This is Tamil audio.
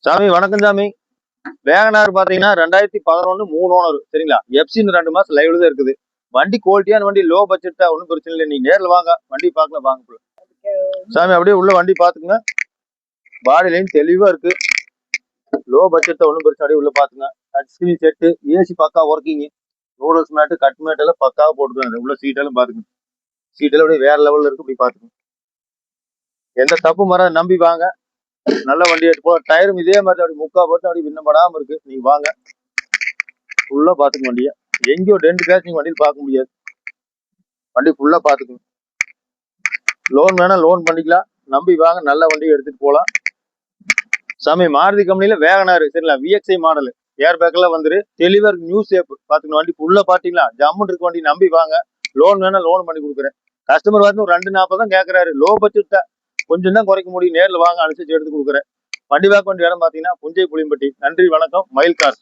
சாமி வணக்கம் சாமி. வேகனார் பாத்தீங்கன்னா 2011 3 ஓனர் சரிங்களா. எப்சின்னு 2 மாசம் லைவ்ல தான் இருக்குது. வண்டி குவாலிட்டியான வண்டி, லோ பட்ஜெட் தான், ஒன்றும் பிரச்சனை இல்லை. நீங்க நேரில் வாங்க, வண்டி பார்க்கலாம் வாங்க. சாமி அப்படியே உள்ள வண்டி பாத்துங்க. பாடி லைன் தெளிவா இருக்கு. லோ பட்ஜெட் தான், ஒன்றும் பிரச்சனை. அப்படியே உள்ள பாத்துங்க. டச் ஸ்கிரீன் செட்டு, ஏசி பக்கா ஒர்க்கிங், நூடல்ஸ் மேட்டு, கட் மேட் எல்லாம் பக்காவா போட்டுருக்காங்க. உள்ள சீட் எல்லாம் பாத்துங்க. சீட் எல்லாம் அப்படியே வேற லெவல்ல இருக்கு. இப்படி பாத்துங்க. எந்த தப்பு மரம் நம்பி வாங்க. நல்ல வண்டி எடுத்து போ. டயரும் இதே மாதிரி அப்படி முக்கா போட்டு அப்படி விண்ணப்படாம இருக்கு. நீங்க வாங்க, ஃபுல்லா பாத்துக்க வண்டிய. எங்கேயோ 2 பேட்ச் நீங்க வண்டியில் பார்க்க முடியாது. வண்டி ஃபுல்லா பாத்துக்கணும். லோன் வேணா லோன் பண்ணிக்கலாம். நம்பி வாங்க, நல்ல வண்டி எடுத்துட்டு போகலாம். சாமி மாருதி கம்பெனில வேகனாரு சரிங்களா. விஎக்ஸ்ஐ மாடல், ஏர் பேக் எல்லாம் வந்துரு. தெளிவா இருக்கு, நியூ ஷேப் பாத்துக்கணும். வண்டி ஃபுல்லா பாத்தீங்களா, ஜம்முன்னு இருக்கு வண்டி. நம்பி வாங்க, லோன் வேணா லோன் பண்ணி கொடுக்குறேன். கஸ்டமர் வந்து ஒரு 240 தான் கேட்கறாரு. லோ பட்ஜெட் தான், கொஞ்சம் தான் குறைக்க முடியும். நேரில் வாங்க, அனுசரிச்சு எடுத்து கொடுக்குறேன். வண்டி வாங்க வேண்டிய இடம் பாத்தீங்கன்னா புஞ்சை புளியம்பட்டி. நன்றி வணக்கம். மயில் கார்.